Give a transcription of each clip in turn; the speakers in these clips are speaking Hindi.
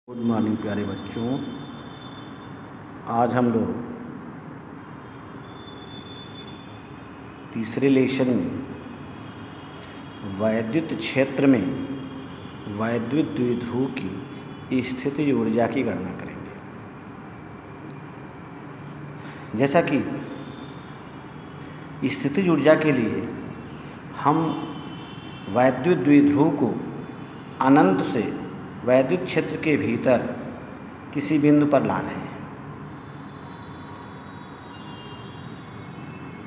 गुड मॉर्निंग प्यारे बच्चों। आज हम लोग तीसरे लेशन में वैद्युत क्षेत्र में वैद्युत द्विध्रुव की स्थितिज ऊर्जा की गणना करेंगे। जैसा कि स्थितिज ऊर्जा के लिए हम वैद्युत द्विध्रुव को अनंत से वैद्युत क्षेत्र के भीतर किसी बिंदु पर ला रहे हैं।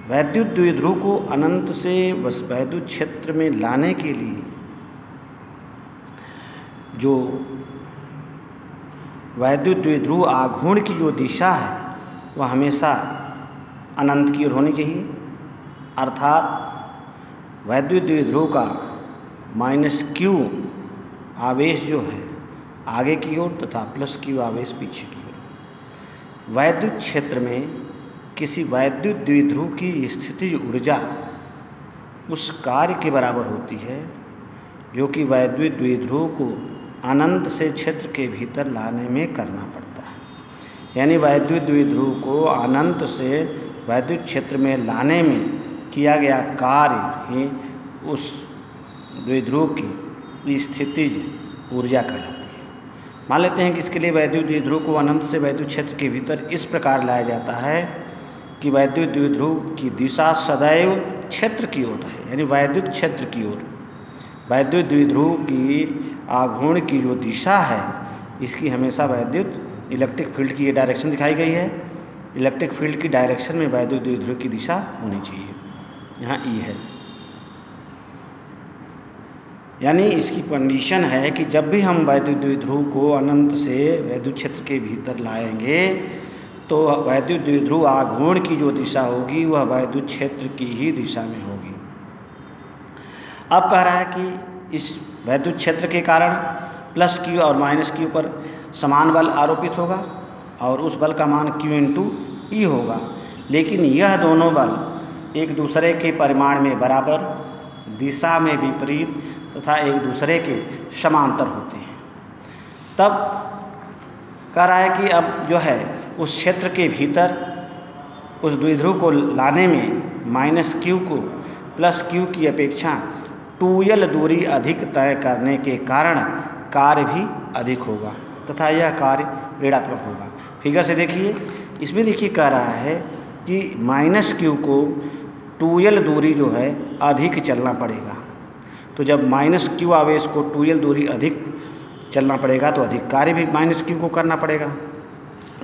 वैद्युत द्विध्रुव को अनंत से बस वैद्युत क्षेत्र में लाने के लिए जो वैद्युत द्विध्रुव आघूर्ण की जो दिशा है वह हमेशा अनंत की ओर होनी चाहिए, अर्थात वैद्युत द्विध्रुव का -q आवेश जो है आगे की ओर तथा +q आवेश पीछे की ओर। वैद्युत क्षेत्र में किसी वैद्युत द्विध्रुव की स्थितिज ऊर्जा उस कार्य के बराबर होती है जो कि वैद्युत द्विध्रुव को अनंत से क्षेत्र के भीतर लाने में करना पड़ता है। यानी वैद्युत द्विध्रुव को अनंत से वैद्युत क्षेत्र में लाने में किया गया कार्य ही उस द्विध्रुव की स्थितिज ऊर्जा कहलाती है। मान लेते हैं कि इसके लिए वैद्युत द्विध्रुव को अनंत से वैद्युत क्षेत्र के भीतर इस प्रकार लाया जाता है कि वैद्युत द्विध्रुव की दिशा सदैव क्षेत्र की ओर है, यानी वैद्युत क्षेत्र की ओर। वैद्युत द्विध्रुव की आघूर्ण की जो दिशा है इसकी हमेशा वैद्युत इलेक्ट्रिक फील्ड की ये डायरेक्शन दिखाई गई है। इलेक्ट्रिक फील्ड की डायरेक्शन में वैद्युत द्विध्रुव की दिशा होनी चाहिए, यहाँ ई है। यानी इसकी कंडीशन है कि जब भी हम वैद्युत द्विध्रुव को अनंत से वैद्युत क्षेत्र के भीतर लाएंगे तो वैद्युत द्विध्रुव आघूर्ण की जो दिशा होगी वह वैद्युत क्षेत्र की ही दिशा में होगी। अब कह रहा है कि इस वैद्युत क्षेत्र के कारण +q और -q पर समान बल आरोपित होगा और उस बल का मान q × E होगा, लेकिन यह दोनों बल एक दूसरे के परिमाण में बराबर, दिशा में विपरीत तथा एक दूसरे के समांतर होते हैं। तब कह रहा है कि अब जो है उस क्षेत्र के भीतर उस द्विध्रुव को लाने में -q को +q की अपेक्षा 2l दूरी अधिक तय करने के कारण कार्य भी अधिक होगा तथा यह कार्य ऋणात्मक होगा। फिगर से देखिए, इसमें देखिए कह रहा है कि -q को 2l दूरी जो है अधिक चलना पड़ेगा। तो जब -q आवेश को 2l दूरी अधिक चलना पड़ेगा तो अधिक कार्य भी -q को करना पड़ेगा।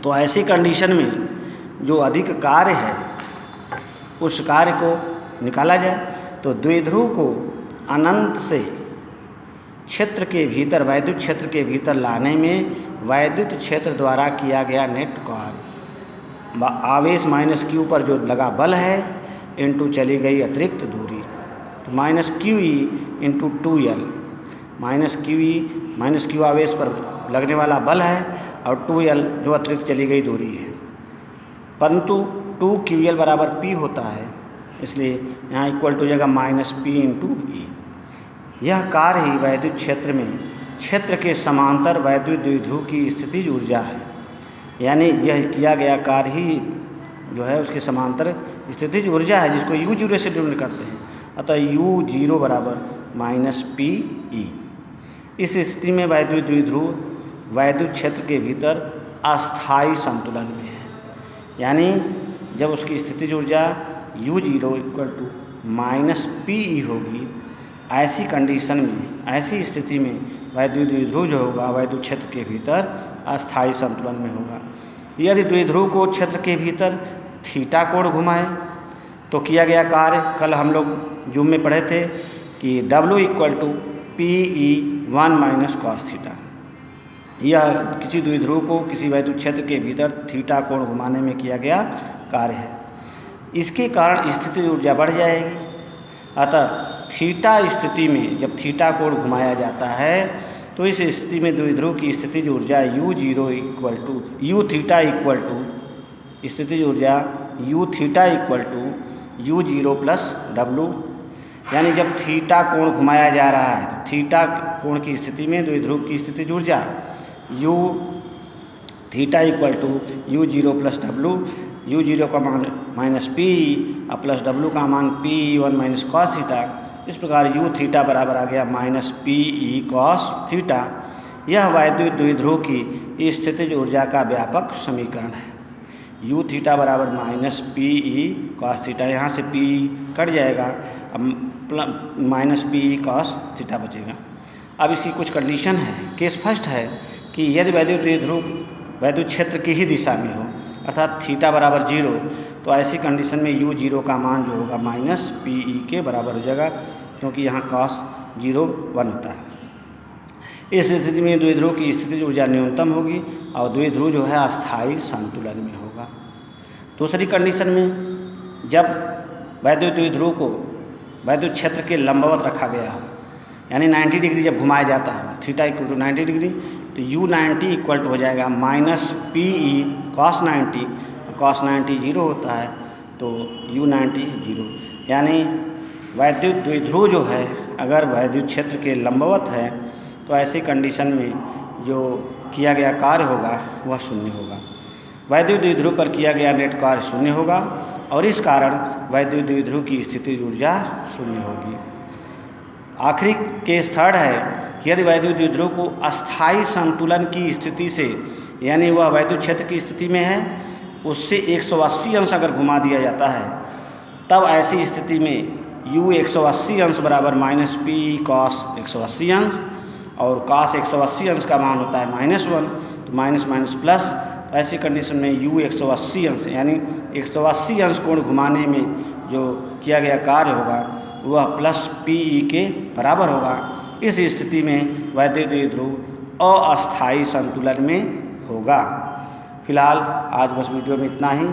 तो ऐसी कंडीशन में जो अधिक कार्य है उस कार्य को निकाला जाए तो द्विध्रुव को अनंत से क्षेत्र के भीतर वैद्युत क्षेत्र के भीतर लाने में वैद्युत क्षेत्र द्वारा किया गया नेट कार्य आवेश -q पर जो लगा बल है इंटू चली गई अतिरिक्त दूरी, तो -qe × 2l। -q आवेश पर लगने वाला बल है और 2l जो अतिरिक्त चली गई दूरी है, परंतु 2ql बराबर p होता है, इसलिए यहाँ इक्वल टू हो जाएगा -p × E। यह कार्य ही वैद्युत क्षेत्र में क्षेत्र के समांतर वैद्युत द्विध्रुव की स्थितिज ऊर्जा है। यानी यह किया गया कार्य ही जो है उसके समांतर स्थितिज ऊर्जा है जिसको u0 से डिनोट करते हैं। अतः u0 बराबर -pe। इस स्थिति में वैद्युत द्विध्रुव वैद्युत क्षेत्र के भीतर अस्थायी संतुलन में है। यानी जब उसकी स्थितिज ऊर्जा u0 = -pe होगी, ऐसी कंडीशन में, ऐसी स्थिति में वैद्युत द्विध्रुव जो होगा वैद्युत क्षेत्र के भीतर अस्थायी संतुलन में होगा। यदि द्विध्रुव को क्षेत्र के भीतर थीटा कोण घुमाए तो किया गया कार्य कल हम लोग जूम में पढ़े थे कि W = PE1 - cos थीटा। यह किसी द्विध्रुव को किसी वैद्युत क्षेत्र के भीतर थीटा कोण घुमाने में किया गया कार्य है। इसके कारण स्थितिज ऊर्जा बढ़ जाएगी। अतः थीटा स्थिति में जब थीटा कोण घुमाया जाता है तो इस स्थिति में द्विध्रुव की स्थितिज ऊर्जा u0 = u-थीटा स्थितिज ऊर्जा u-थीटा = u0 + W। यानी जब थीटा कोण घुमाया जा रहा है तो थीटा कोण की स्थिति में द्विध्रुव की स्थितिज ऊर्जा U theta equal to U zero plus W, U zero का मान माइनस पी और प्लस डब्लू का मान P one minus cos theta. इस प्रकार यू थीटा बराबर आ गया minus P E cos theta. यह वैद्युत द्विध्रुव की स्थितिज ऊर्जा का व्यापक समीकरण है। यू थीटा बराबर minus P E cos theta, यहाँ से पी कट जाएगा, अब minus P E cos theta बचेगा। अब इसकी कुछ कंडीशन है। केस फर्स्ट है कि यदि वैद्युत द्विध्रुव वैद्युत क्षेत्र की ही दिशा में हो, अर्थात थीटा बराबर जीरो, तो ऐसी कंडीशन में यू जीरो का मान जो होगा माइनस पी ई के बराबर हो जाएगा, क्योंकि यहाँ कॉस जीरो वन होता है। इस स्थिति में द्विध्रुव की स्थितिज ऊर्जा न्यूनतम होगी और द्विध्रुव जो है अस्थायी संतुलन में होगा। दूसरी कंडीशन में जब वैद्युत द्विध्रुव को वैद्युत क्षेत्र के लंबवत रखा गया हो, यानी 90 डिग्री जब घुमाया जाता है, थीटा इक्वल टू 90 डिग्री, तो यू 90 इक्वल टू हो जाएगा minus P E cos 90, cos 90 zero होता है, तो यू 90 जीरो। यानी वैद्युत द्विध्रुव जो है अगर वैद्युत क्षेत्र के लंबवत है तो ऐसी कंडीशन में जो किया गया कार्य होगा वह शून्य होगा। वैद्युत द्विध्रुव पर किया गया नेट कार्य शून्य होगा और इस कारण वैद्युत द्विध्रुव की स्थितिज ऊर्जा शून्य होगी। आखिरी केस थर्ड है कि यदि वैद्युत द्विध्रुव को अस्थायी संतुलन की स्थिति से, यानी वह वैद्युत क्षेत्र की स्थिति में है, उससे 180 अंश अगर घुमा दिया जाता है, तब ऐसी स्थिति में u 180 अंश बराबर माइनस पी कॉस 180 अंश, और कॉस 180 अंश का मान होता है माइनस वन, तो माइनस माइनस प्लस। तो ऐसी कंडीशन में u 180 अंश यानी 180 अंश कोण घुमाने में जो किया गया कार्य होगा वह प्लस पी ई के बराबर होगा। इस स्थिति में वैद्युत द्विध्रुव अस्थायी संतुलन में होगा। फिलहाल आज बस वीडियो में इतना ही।